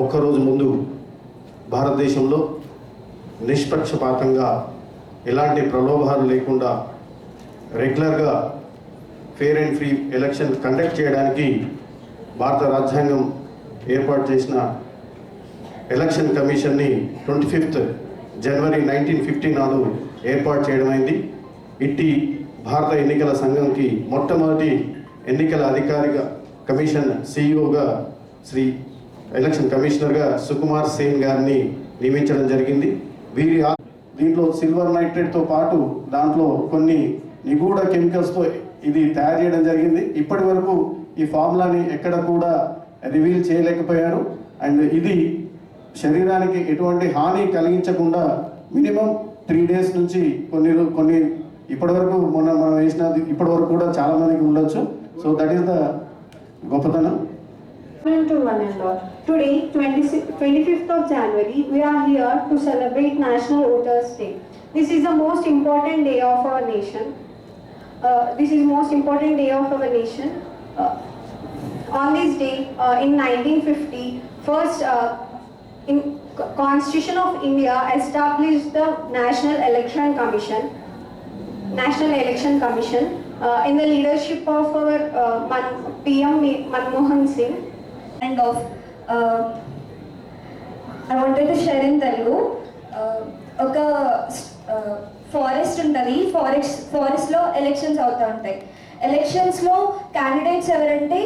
ఒక్కరోజు ముందు భారతదేశంలో నిష్పక్షపాతంగా ఎలాంటి ప్రలోభాలు లేకుండా రెగ్యులర్గా fair and free election conduct చేయడానికి భారత రాజ్యాంగం ఏర్పాటు చేసిన ఎలక్షన్ కమిషన్ని 25 జనవరి 1950 నాడు ఏర్పాటు చేయడమైంది. ఇట్టి భారత ఎన్నికల సంఘంకి మొట్టమొదటి ఎన్నికల అధికారిగా కమిషన్ సిఇఓగా శ్రీ ఎలక్షన్ కమిషనర్గా సుకుమార్ సేన్ గారిని నియమించడం జరిగింది. దీంట్లో సిల్వర్ నైట్రేట్తో పాటు దాంట్లో కొన్ని నిగూఢ కెమికల్స్తో ఇది తయారు చేయడం జరిగింది. ఇప్పటి వరకు ఈ ఫార్ములాని ఎక్కడ కూడా రివీల్ చేయలేకపోయారు. అండ్ ఇది శరీరానికి ఎటువంటి హాని కలిగించకుండా మినిమం 3 days నుంచి కొన్ని ఇప్పటి వరకు మనం వేసినది ఇప్పటి వరకు కూడా చాలా మందికి ఉండొచ్చు. సో దట్ ఈస్ ద గొప్పతనం. To one and all. Today, 25th of January, we are here to celebrate National Voters Day. This is the most important day of our nation. On this day, in 1950, first in Constitution of India established the National Election Commission in the leadership of our PM Manmohan Singh. And of I wanted to share in Telugu. Oka forest untadi, forest lo elections avutha untayi. Elections lo candidates evarante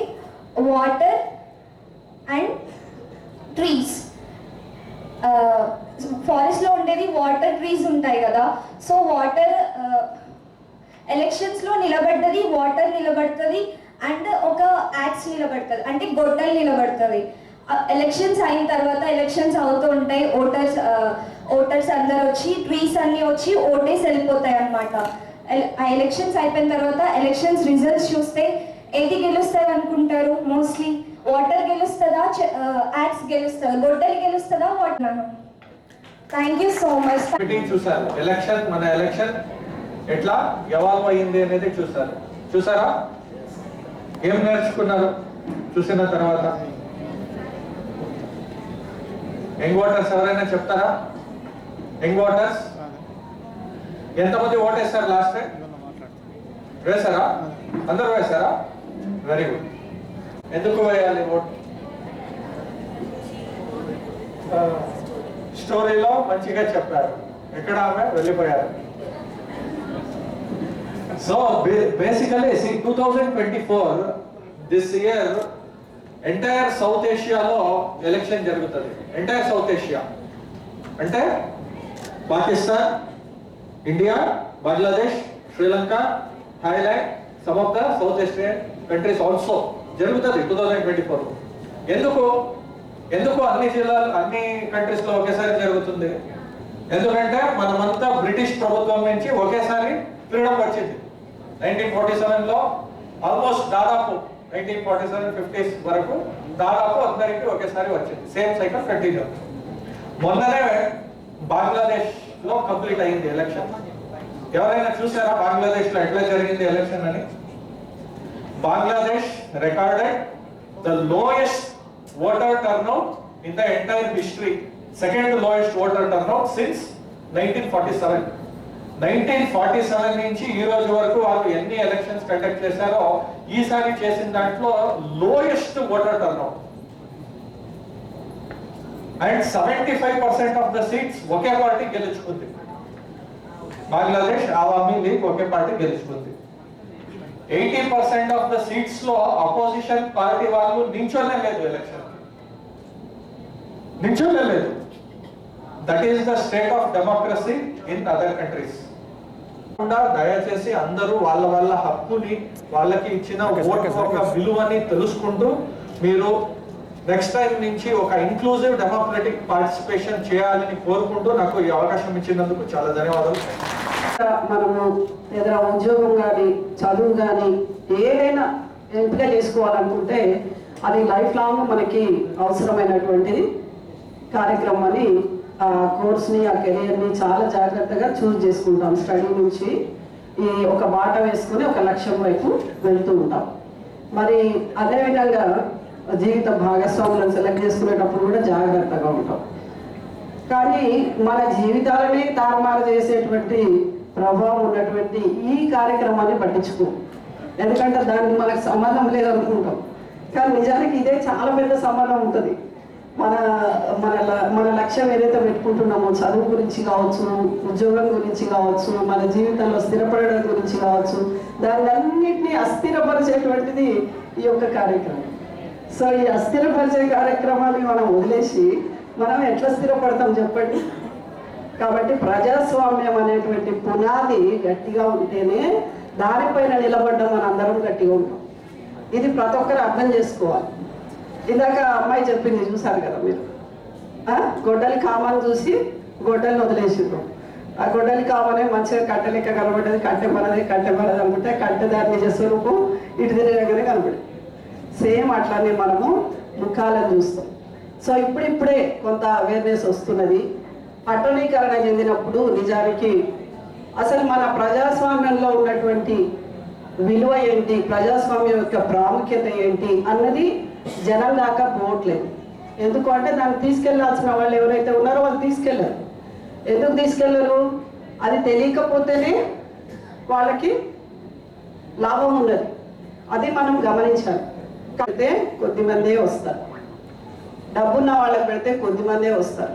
water and trees. Forest lo undedi water trees untayi kada. So water elections lo nilabaddadi water nilabadtadi and ఒక acts నిలబడుతుంది అంటే గొడ్డలు నిలబడుతుంది. Elections అయిన తర్వాత elections అవుతూ ఉంటాయి. Voters అందరు వచ్చి ట్రీస్ అన్నీ వచ్చి ఓటేసి వెళ్ళిపోతాయి అన్నమాట. ఆ ఎలక్షన్స్ అయిపోయిన తర్వాత ఎలక్షన్స్ రిజల్ట్స్ చూస్తే ఏది గెలుస్తుంది అనుకుంటారు? మోస్ట్లీ వాటర్ గెలుస్తుందా, యాక్ట్స్ గెలుస్తుందా, గొడ్డలు గెలుస్తుందా? Water. Thank you so much. చూసారు మన ఎలక్షన్ ఎట్లా ఎవాల్వ్ అయ్యింది అనేది చూసారా? ఏం నేర్చుకున్నారు చూసిన తర్వాత? యంగ్ ఓటర్స్ ఎవరైనా చెప్తారా? యంగ్ ఓటర్స్ ఎంతమంది ఓటేస్తారు లాస్ట్ టైం? వేశారా? అందరూ వేశారా? Very good. ఎందుకు వేయాలి ఓట్? స్టోరీలో మంచిగా చెప్పారు. ఎక్కడ ఆమె వెళ్ళిపోయారు. So basically, see 2024 this year entire South Asia lo election jarugutadi. Entire South Asia ante Pakistan, India, Bangladesh, Sri Lanka, Thailand, some of the South Asian countries also jarugutadi 2024. ఎందుకు అన్ని జిల్లాలు అన్ని కంట్రీస్ లో ఒకేసారి జరుగుతుంది? ఎందుకంటే మనమంతా బ్రిటిష్ ప్రభుత్వం నుంచి ఒకేసారి ఫ్రీడమ్ వచ్చింది. 1947 లో ఆల్మోస్ట్ దాదాపు 1947-50s వరకు దాదాపు అందరికి ఒకేసారి వచ్చింది. Same cycle continue. మొన్ననే బంగ్లాదేశ్ లో కంప్లీట్ అయింది ఎలక్షన్. ఎవరైనా చూసారా బంగ్లాదేశ్ లో ఎట్లా జరిగింది ఎలక్షన్ అని? Bangladesh recorded the lowest voter turnout in the entire history, second lowest voter turnout since 1947. 1947 నుంచి ఈ రోజు వరకు వాళ్ళు ఎన్ని ఎలక్షన్స్ కండక్ట్ చేశారో ఈసారి చేసిన దాంట్లో lowest voter turnout. And 75% of the seats okay party గెలుచుకుంది. బంగ్లాదేశ్ అవామీ లీగ్ ఒకే పార్టీ గెలుచుకుంది. 80% ఆఫ్ ద సీట్స్ లో అపోజిషన్ పార్టీ వాళ్ళు నించోనే లేదు, ఎలక్షన్ నించోనే లేదు. That is the state of democracy in other countries. దయచేసి అందరూ వాళ్ళ వాళ్ళ హక్కుని, వాళ్ళకి ఇచ్చిన ఓటు యొక్క విలువని తెలుసుకుంటూ మీరు నెక్స్ట్ టైం నుంచి ఒక ఇంక్లూజివ్ డెమోక్రటిక్ పార్టిసిపేషన్ చేయాలని కోరుకుంటూ నాకు ఈ అవకాశం ఇచ్చినందుకు చాలా ధన్యవాదాలు. మనము ఏదైనా ఉద్యోగం కానీ చదువు కానీ ఏదైనా ఎంపిక చేసుకోవాలనుకుంటే అది లైఫ్ లాంగ్ మనకి అవసరమైనటువంటిది కార్యక్రమం అని ఆ కోర్స్ని, ఆ కెరియర్ని చాలా జాగ్రత్తగా చూస్ చేసుకుంటాం. స్టడీ నుంచి ఈ ఒక బాట వేసుకుని ఒక లక్ష్యం వైపు వెళ్తూ ఉంటాం. మరి అదేవిధంగా జీవిత భాగస్వాములను సెలెక్ట్ చేసుకునేటప్పుడు కూడా జాగ్రత్తగా ఉంటాం. కానీ మన జీవితాలని తారుమారు చేసేటువంటి ప్రభావం ఉన్నటువంటి ఈ కార్యక్రమాన్ని పట్టించుకో, ఎందుకంటే దానికి మనకు సంబంధం లేదనుకుంటాం. కానీ నిజానికి ఇదే చాలా పెద్ద సంబంధం ఉంటుంది. మన మన మన లక్ష్యం ఏదైతే పెట్టుకుంటున్నామో, చదువు గురించి కావచ్చు, ఉద్యోగం గురించి కావచ్చు, మన జీవితంలో స్థిరపడడం గురించి కావచ్చు, దానిన్నింటినీ అస్థిరపరిచేటువంటిది ఈ యొక్క కార్యక్రమం. సో ఈ అస్థిరపరిచే కార్యక్రమాన్ని మనం వదిలేసి మనం ఎట్లా స్థిరపడతాం చెప్పండి? కాబట్టి ప్రజాస్వామ్యం అనేటువంటి పునాది గట్టిగా ఉంటేనే దానిపైన నిలబడ్డ మన అందరం గట్టిగా ఉంటాం. ఇది ప్రతి ఒక్కరు అర్థం చేసుకోవాలి. ఇందాక అమ్మాయి చెప్పింది, చూసారు కదా మీరు, గొడ్డలి కామని చూసి గొడ్డలిని వదిలేసిండ్రు. ఆ గొడ్డలి కామనే మంచిగా కట్టె లెక్క కనబడ్డది, కట్టె పడదు అనుకుంటే కట్టె దారి నిజ స్వరూపం ఇటు తిరగగానే కనబడింది. సేమ్ అట్లానే మనము ముఖాలను చూస్తాం. సో ఇప్పుడిప్పుడే కొంత అవేర్నెస్ వస్తున్నది. పట్టణీకరణ చెందినప్పుడు నిజానికి అసలు మన ప్రజాస్వామ్యంలో ఉన్నటువంటి విలువ ఏంటి, ప్రజాస్వామ్యం యొక్క ప్రాముఖ్యత ఏంటి అన్నది జనం దాకా పోవట్లేదు. ఎందుకు అంటే దాన్ని తీసుకెళ్లాల్సిన వాళ్ళు ఎవరైతే ఉన్నారో వాళ్ళు తీసుకెళ్లరు. ఎందుకు తీసుకెళ్లరు? అది తెలియకపోతేనే వాళ్ళకి లాభం ఉండదు. అది మనం గమనించాలి. అయితే కొద్దిమందే వస్తారు, డబ్బున్న వాళ్ళకి పెడితే కొద్దిమందే వస్తారు.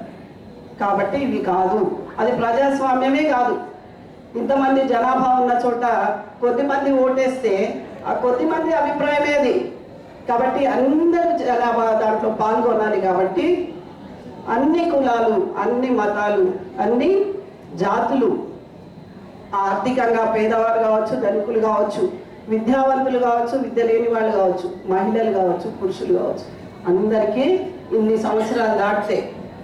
కాబట్టి ఇవి కాదు, అది ప్రజాస్వామ్యమే కాదు. ఇంతమంది జనాభా ఉన్న చోట కొద్దిమంది ఓటేస్తే ఆ కొద్దిమంది అభిప్రాయమే అది. కాబట్టి అందరూ జనాభా దాంట్లో పాల్గొనాలి. కాబట్టి అన్ని కులాలు, అన్ని మతాలు, అన్ని జాతులు, ఆర్థికంగా పేదవారు కావచ్చు, ధనికులు కావచ్చు, విద్యావంతులు కావచ్చు, విద్య లేని వాళ్ళు కావచ్చు, మహిళలు కావచ్చు, పురుషులు కావచ్చు, అందరికీ ఇన్ని సంవత్సరాలు దాటితే,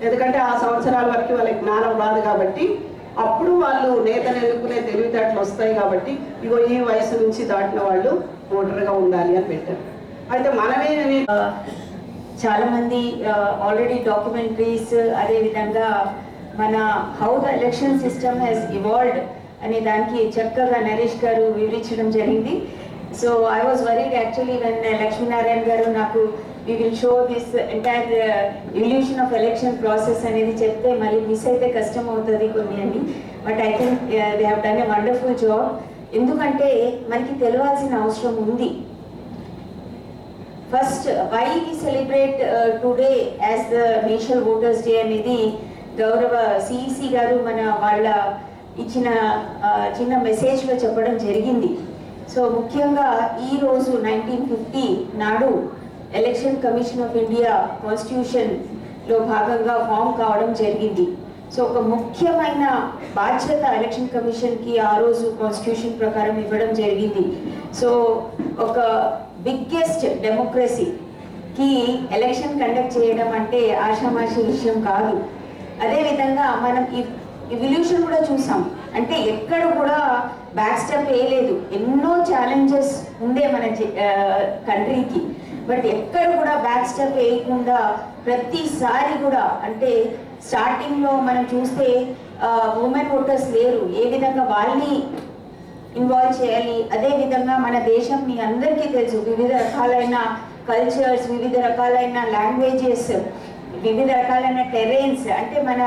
ఎందుకంటే ఆ సంవత్సరాల వరకు వాళ్ళకి జ్ఞానం రాదు కాబట్టి అప్పుడు వాళ్ళు నేతను ఎన్నుకునే తెలివితేటలు వస్తాయి. కాబట్టి ఇగో ఈ వయసు నుంచి దాటిన వాళ్ళు ఓటర్గా ఉండాలి అని పెట్టారు. అయితే మనమే చాలా మంది ఆల్రెడీ డాక్యుమెంటరీస్, అదేవిధంగా మన how the election system has evolved అనే దానికి చక్కగా నరేష్ గారు వివరించడం జరిగింది. So I was worried actually when Lakshminarayana గారు నాకు we will show this entire evolution of election process అనేది చెప్తే మళ్ళీ మిస్ అయితే కష్టం అవుతుంది కొన్ని అని. But I think they have done a wonderful job. ఎందుకంటే మనకి తెలియాల్సిన అవసరం ఉంది. First why we celebrate today as the national voters day అనేది గౌరవ సిఈసి గారు మన వాళ్ళ ఇచ్చిన చిన్న మెసేజ్లో చెప్పడం జరిగింది. సో ముఖ్యంగా ఈరోజు 1950 నాడు ఎలక్షన్ కమిషన్ ఆఫ్ ఇండియా కాన్స్టిట్యూషన్లో భాగంగా ఫామ్ కావడం జరిగింది. సో ఒక ముఖ్యమైన బాధ్యత ఎలక్షన్ కమిషన్కి ఆ రోజు కాన్స్టిట్యూషన్ ప్రకారం ఇవ్వడం జరిగింది. సో ఒక బిగ్గెస్ట్ డెమోక్రసీకి ఎలక్షన్ కండక్ట్ చేయడం అంటే ఆషామాషి విషయం కాదు. అదేవిధంగా మనం ఇవల్యూషన్ కూడా చూసాం. అంటే ఎక్కడ కూడా బ్యాక్ స్టెప్ వేయలేదు. ఎన్నో ఛాలెంజెస్ ఉండే మన కంట్రీకి. బట్ ఎక్కడ కూడా బ్యాక్ స్టెప్ వేయకుండా ప్రతిసారి కూడా అంటే స్టార్టింగ్లో మనం చూస్తే ఉమెన్ ఓటర్స్ లేరు, ఏ విధంగా వాళ్ళని ఇన్వాల్వ్ చేయాలి. అదే విధంగా మన దేశం మీ అందరికీ తెలుసు, వివిధ రకాలైన కల్చర్స్, వివిధ రకాలైన లాంగ్వేజెస్, వివిధ రకాలైన టెరెన్స్, అంటే మన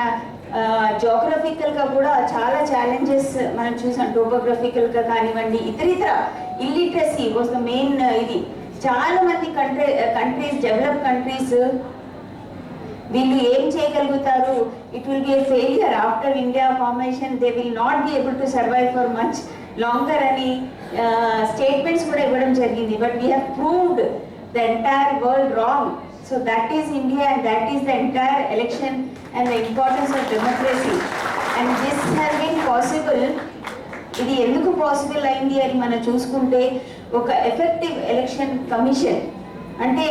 జోగ్రఫికల్గా కూడా చాలా ఛాలెంజెస్ మనం చూసాం. టోపోగ్రఫికల్గా కానివ్వండి, ఇతరితర ఇల్లిటరసీ వాజ్ ద మెయిన్. ఇది చాలా మంది కంట్రీస్ డెవలప్ కంట్రీస్ వీళ్ళు ఏం చేయగలుగుతారు, it will be A failure after India formation, they will not be able to survive for much longer అని స్టేట్మెంట్స్ కూడా ఇవ్వడం జరిగింది. But we have proved the entire world wrong. So that is India, and that is the entire election and the importance of democracy. And this has been possible. ఇది ఎందుకు possible అయింది అని మనం చూసుకుంటే, ఒక ఎఫెక్టివ్ ఎలక్షన్ కమిషన్ అంటే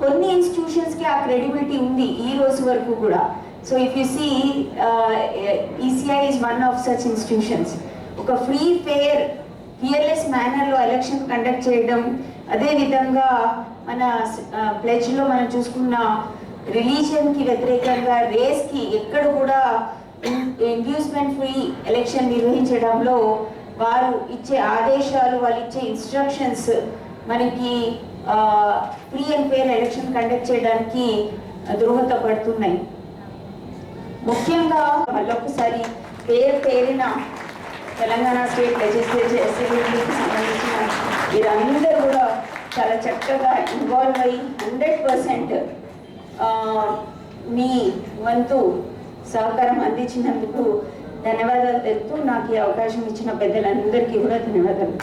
కొన్ని ఇన్స్టిట్యూషన్స్కి ఆ క్రెడిబిలిటీ ఉంది ఈ రోజు వరకు కూడా. So if you see ECI is one of such institutions. ఒక ఫ్రీ ఫెయిర్ ఫియర్లెస్ మేనర్లో ఎలక్షన్ కండక్ట్ చేయడం, అదేవిధంగా మన ప్లెడ్జ్లో మనం చూసుకున్న రిలీజియన్కి వ్యతిరేకంగా, రేస్కి ఎక్కడ కూడా ఇండ్యూస్మెంట్ ఫ్రీ ఎలక్షన్ నిర్వహించడంలో వారు ఇచ్చే ఆదేశాలు, వాళ్ళు ఇచ్చే ఇన్స్ట్రక్షన్స్ మనకి free and fair election conduct చేయడానికి దోహదపడుతున్నాయి. ముఖ్యంగా మళ్ళొకసారి పేరిన తెలంగాణ స్టేట్ లెజిస్లేచర్ అసెంబ్లీకి సంబంధించిన వీరందరూ కూడా చాలా చక్కగా ఇన్వాల్వ్ అయ్యి 100% మీ వంతు సహకారం అందించినందుకు ధన్యవాదాలు తెలుపుతూ, నాకు ఈ అవకాశం ఇచ్చిన పెద్దలందరికీ కూడా ధన్యవాదాలు.